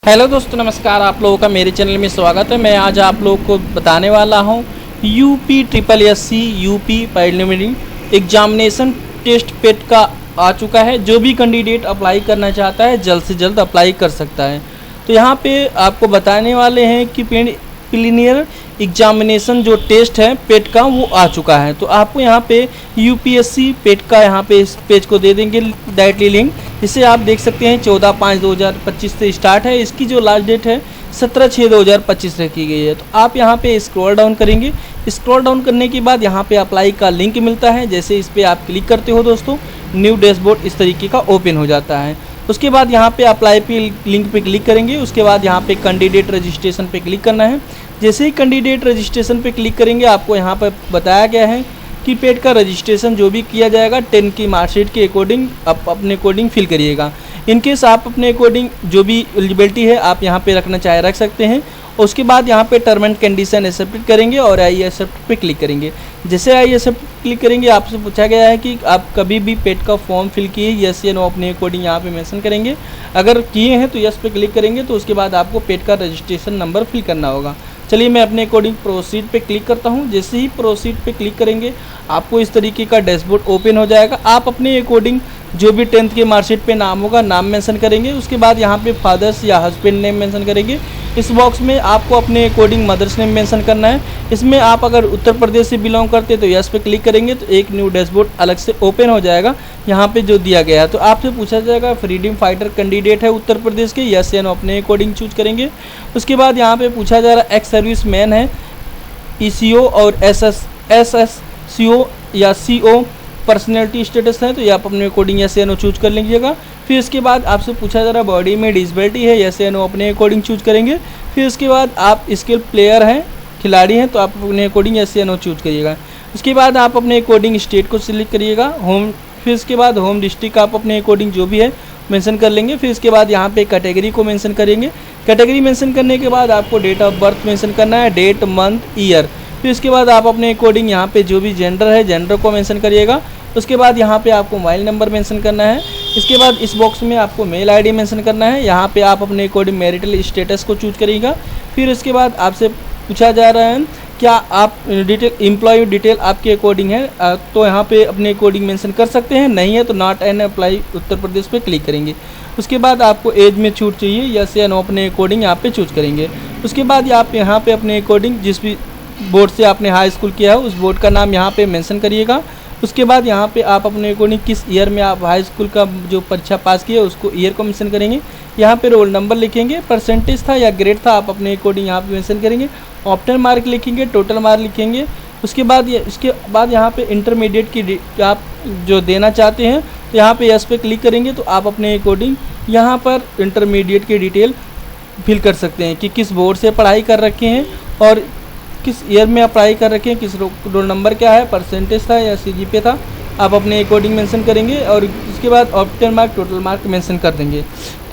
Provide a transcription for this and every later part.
Hello दोस्तों, नमस्कार। आप लोगों का मेरे चैनल में स्वागत है। मैं आज आप लोगों को बताने वाला हूं UP triple S C UP preliminary examination test PET का आ चुका है। जो भी कैंडिडेट अप्लाई करना चाहता है जल्द से जल्द अप्लाई कर सकता है। तो यहां पे आपको बताने वाले हैं कि प्रीलिमिनरी एग्जामिनेशन जो टेस्ट है पेट का वो आ चुका है। तो आपको यहाँ पे यूपीएससी पेट का यहाँ पे इस पेज को दे देंगे डायरेक्टली लिंक। इसे आप देख सकते हैं 14/5/2025 से स्टार्ट है। इसकी जो लास्ट डेट है 17/6/2025 रखी गई है। तो आप यहाँ पे स्क्रॉल डाउन करेंगे। स्क्रॉल डाउन करने के बाद यहाँ पे अप्लाई का लिंक मिलता है। जैसे इस पर आप क्लिक करते हो दोस्तों, न्यू डैशबोर्ड इस तरीके का ओपन हो जाता है। उसके बाद यहाँ पे अप्लाई पे लिंक पे क्लिक करेंगे। उसके बाद यहाँ पे कैंडिडेट रजिस्ट्रेशन पे क्लिक करना है। जैसे ही कैंडिडेट रजिस्ट्रेशन पे क्लिक करेंगे आपको यहाँ पर बताया गया है कि पेट का रजिस्ट्रेशन जो भी किया जाएगा 10 की मार्कशीट के अकॉर्डिंग आप अपने अकॉर्डिंग फिल करिएगा। इनकेस आप अपने अकॉर्डिंग जो भी एलिजिबिलिटी है आप यहाँ पे रखना चाहे रख सकते हैं। उसके बाद यहाँ पे टर्म एंड कंडीशन एक्सेप्ट करेंगे और आई एक्सेप्ट पे क्लिक करेंगे। जैसे आई एक्सेप्ट क्लिक करेंगे आपसे पूछा गया है कि आप कभी भी पेट का फॉर्म फिल किए, यस या नो अपने अकॉर्डिंग यहाँ पे मेंशन करेंगे। अगर किए हैं तो यस पे क्लिक करेंगे। तो उसके बाद आपको पेट का रजिस्ट्रेशन नंबर फिल करना होगा। चलिए मैं अपने अकॉर्डिंग प्रोसीड पे क्लिक करता हूँ। जैसे ही प्रोसीड पे क्लिक करेंगे आपको इस तरीके का डैशबोर्ड ओपन हो जाएगा। आप अपने अकॉर्डिंग जो भी 10th के मार्कशीट पे नाम होगा नाम मेंशन करेंगे। उसके बाद यहाँ पे फादर्स या हस्बैंड नेम मेंशन करेंगे। इस बॉक्स में आपको अपने अकॉर्डिंग मदर्स नेम मेंशन करना है। इसमें आप अगर उत्तर प्रदेश से बिलोंग करते तो यस पे क्लिक करेंगे तो एक न्यू डैशबोर्ड अलग से ओपन हो जाएगा। यहाँ पे जो दिया गया है तो आपसे पूछा जाएगा फ्रीडम फाइटर कैंडिडेट है उत्तर प्रदेश के, यस या नो अपने अकॉर्डिंग चूज करेंगे। उसके बाद यहाँ पे पूछा जा रहा है एक्स सर्विस मैन है, ईसीओ और एसएससीओ या सीओ पर्सनैलिटी स्टेटस है तो ये आप अपने अकॉर्डिंग यस या नो चूज कर लीजिएगा। फिर इसके बाद आपसे पूछा जा रहा है बॉडी में डिसेबिलिटी है, यस या नो अपने अकॉर्डिंग चूज करेंगे। फिर इसके बाद आप स्किल प्लेयर हैं, खिलाड़ी हैं तो आप अपने अकॉर्डिंग यस या नो चूज करिएगा। उसके बाद आप अपने अकॉर्डिंग स्टेट को सिलेक्ट करिएगा, होम। फिर इसके बाद होम डिस्ट्रिक्ट आप अपने अकॉर्डिंग जो भी है मेंशन कर लेंगे। फिर इसके बाद यहाँ पे कैटेगरी को मेंशन करेंगे। कैटेगरी मेंशन करने के बाद आपको डेट ऑफ बर्थ मेंशन करना है, डेट, मंथ, ईयर। फिर इसके बाद आप अपने अकॉर्डिंग यहाँ पे जो भी जेंडर है जेंडर को मेंशन करिएगा। उसके बाद यहाँ पे आपको मोबाइल नंबर मेंशन करना है। इसके बाद इस बॉक्स में आपको मेल आईडी मेंशन करना है। यहाँ पे आप अपने अकॉर्डिंग मैरिटल स्टेटस को चूज करिएगा। फिर इसके बाद आपसे पूछा जा रहा है क्या आप डिटेल एम्प्लॉय डिटेल आपके अकॉर्डिंग है तो यहाँ पे अपने अकॉर्डिंग मेंशन कर सकते हैं, नहीं है तो not an apply Uttar Pradesh पे क्लिक करेंगे। उसके बाद आपको एज में छूट चाहिए, यस या नो अपने अकॉर्डिंग यहाँ पे चूज करेंगे। उसके बाद आप यहाँ पे अपने अकॉर्डिंग जिस भी बोर्ड से आपने हाई स्कूल किया है उस बोर्ड का नाम यहाँ पे मेंशन करिएगा। उसके बाद यहाँ पे आप अपने अकॉर्डिंग किस ईयर में आप हाई स्कूल का जो परीक्षा पास किए उसको ईयर को मेंशन करेंगे। यहाँ पे रोल नंबर लिखेंगे, परसेंटेज था या ग्रेड था आप अपने अकॉर्डिंग यहाँ पे मेंशन करेंगे। ऑप्टल मार्क लिखेंगे, टोटल मार्क लिखेंगे। उसके बाद यहाँ पे इंटरमीडिएट की आप जो देना चाहते हैं तो यहाँ पे यस पे क्लिक करेंगे तो आप अपने अकॉर्डिंग यहाँ पर इंटरमीडिएट की डिटेल फिल कर सकते हैं कि किस बोर्ड से पढ़ाई कर रखे हैं और किस ईयर में अप्लाई कर रखे हैं, किस रोल नंबर क्या है, परसेंटेज था या सीजीपीए था, आप अपने अकॉर्डिंग मेंशन करेंगे। और इसके बाद octal mark, total mark mention कर देंगे।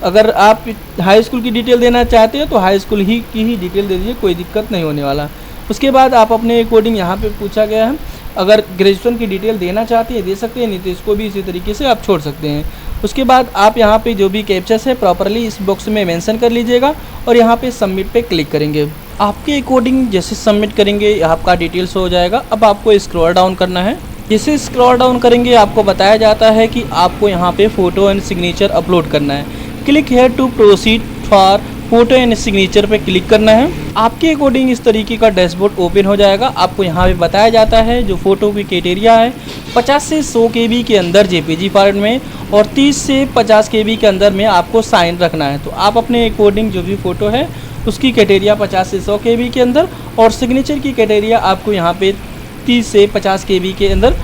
अगर आप हाई स्कूल की डिटेल देना चाहते हैं तो हाई स्कूल की ही डिटेल दे दीजिए, कोई दिक्कत नहीं होने वाला। उसके बाद आप अपने अकॉर्डिंग यहाँ पे पूछा गया है अगर ग्रेजुएशन की डिटेल देना चाहते हैं दे सकते हैं, नहीं तो इसको भी इसी तरीके से आप छोड़ सकते हैं। उसके बाद आप यहाँ पे जो भी कैप्चर्स है प्रॉपरली इस बॉक्स में मेंशन कर लीजिएगा और यहाँ पे सबमिट पे क्लिक करेंगे। आपके अकॉर्डिंग जैसे सबमिट करेंगे आपका डिटेल्स हो जाएगा। अब आपको स्क्रॉल डाउन करना है। जैसे स्क्रॉल डाउन करेंगे आपको बताया जाता है कि आपको यहाँ पे फ़ोटो एंड सिग्नेचर अपलोड करना है। Click here to proceed for photo and signature पे क्लिक करना है। आपके अकॉर्डिंग इस तरीके का डैशबोर्ड ओपन हो जाएगा। आपको यहाँ पे बताया जाता है जो फ़ोटो की क्राइटेरिया है 50 से 100 KB के अंदर जेपीजी फॉर्मेट में और 30 से 50 KB के अंदर में आपको साइन रखना है। तो आप अपने अकॉर्डिंग जो भी फ़ोटो है उसकी क्राइटेरिया 50 से 100 KB के अंदर और सिग्नेचर की क्राइटेरिया आपको यहाँ पे 30 से 50 KB के अंदर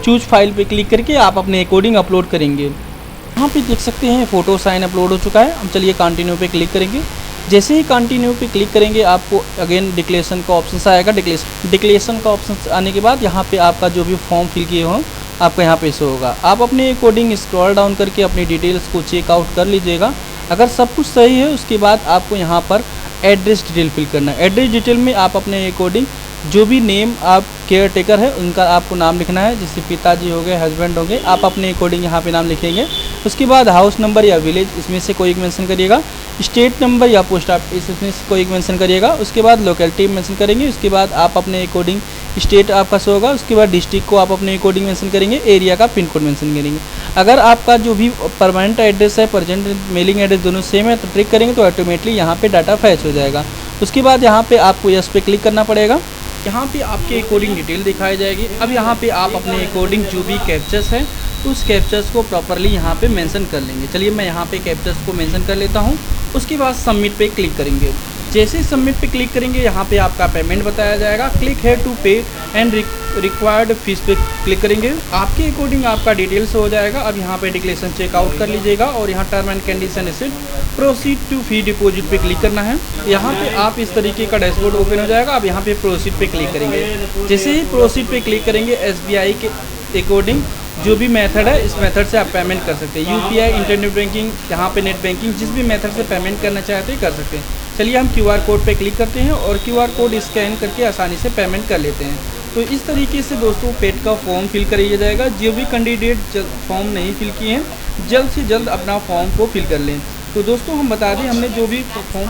चूज फाइल पे क्लिक करके आप अपने अकॉर्डिंग अपलोड करेंगे। यहाँ पे देख सकते हैं फ़ोटो साइन अपलोड हो चुका है। हम चलिए कंटिन्यू पे क्लिक करेंगे। जैसे ही कंटिन्यू पे क्लिक करेंगे आपको अगेन डिक्लेरेशन का ऑप्शन आएगा। डिक्लेरेशन का ऑप्शन आने के बाद यहाँ पे आपका जो भी फॉर्म फिल किए हो आपको यहाँ पे शो होगा। आप अपने अकॉर्डिंग स्क्रॉल डाउन करके अपनी डिटेल्स को चेकआउट कर लीजिएगा। अगर सब कुछ सही है उसके बाद आपको यहाँ पर एड्रेस डिटेल फिल करना है। एड्रेस डिटेल में आप अपने अकॉर्डिंग जो भी नेम आप केयर टेकर है उनका आपको नाम लिखना है, जैसे पिताजी हो गए, हस्बैंड हो गए, आप अपने अकॉर्डिंग यहाँ पे नाम लिखेंगे। उसके बाद हाउस नंबर या विलेज इसमें से कोई एक मेंशन करिएगा। स्टेट नंबर या पोस्ट ऑफिस इसमें को एक मेंशन करिएगा। उसके बाद लोकेलिटी मेंशन करेंगे। उसके बाद आप अपने अकॉर्डिंग स्टेट आपका शो होगा। उसके बाद डिस्ट्रिक्ट को आप अपने अकॉर्डिंग मेंशन करेंगे। एरिया का पिन कोड मेंशन करेंगे। अगर आपका जो भी परमानेंट एड्रेस है, प्रेजेंट मेलिंग एड्रेस दोनों सेम है तो ट्रिक करेंगे तो ऑटोमेटिकली यहाँ पे डाटा फैच हो जाएगा। उसके बाद यहाँ पे आपको यस पे क्लिक करना पड़ेगा। यहाँ पे आपके अकॉर्डिंग डिटेल दिखाई जाएगी। अब यहाँ पे आप अपने अकॉर्डिंग जो भी कैप्चर्स है उस कैप्चर्स को प्रॉपरली यहाँ पे मेंशन कर लेंगे। चलिए मैं यहाँ पे कैप्चर्स को मेंशन कर लेता हूँ। उसके बाद सबमिट पे क्लिक करेंगे। जैसे ही सबमिट पे क्लिक करेंगे यहाँ पे आपका पेमेंट बताया जाएगा। क्लिक है टू पे एंड रिक्वायर्ड फीस पे क्लिक करेंगे। आपके अकॉर्डिंग आपका डिटेल्स हो जाएगा। अब यहाँ पे डिक्लेरेशन चेकआउट कर लीजिएगा और यहाँ टर्म एंड कंडीशन इसे प्रोसीड टू फी डिपॉजिट पे क्लिक करना है। यहाँ पे आप इस तरीके का डैशबोर्ड ओपन हो जाएगा। अब यहाँ पे प्रोसीड पे क्लिक करेंगे। जैसे ही प्रोसीड पे क्लिक करेंगे SBI के अकॉर्डिंग जो भी मेथड है इस मेथड से आप पेमेंट कर सकते हैं। UPI, इंटरनेट बैंकिंग, यहाँ पे नेट बैंकिंग, जिस भी मेथड से पेमेंट करना चाहते हैं कर सकते हैं। चलिए हम QR कोड पे क्लिक करते हैं और QR कोड स्कैन करके आसानी से पेमेंट कर लेते हैं। तो इस तरीके से दोस्तों पेट का फॉर्म फिल किया जाएगा। जो भी कैंडिडेट फॉर्म नहीं फिल किए हैं जल्द से जल्द अपना फॉर्म को फिल कर लें। तो दोस्तों हम बता दें हमने जो भी फॉर्म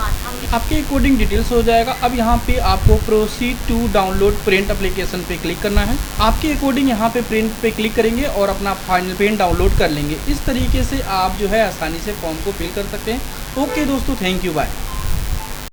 आपके अकॉर्डिंग डिटेल्स हो जाएगा। अब यहाँ पे आपको proceed to download print application पे क्लिक करना है। आपके अकॉर्डिंग यहाँ पे प्रिंट पे क्लिक करेंगे और अपना फाइनल प्रिंट डाउनलोड कर लेंगे। इस तरीके से आप जो है आसानी से फॉर्म को फिल कर सकते हैं। ओके दोस्तों, थैंक यू, बाय।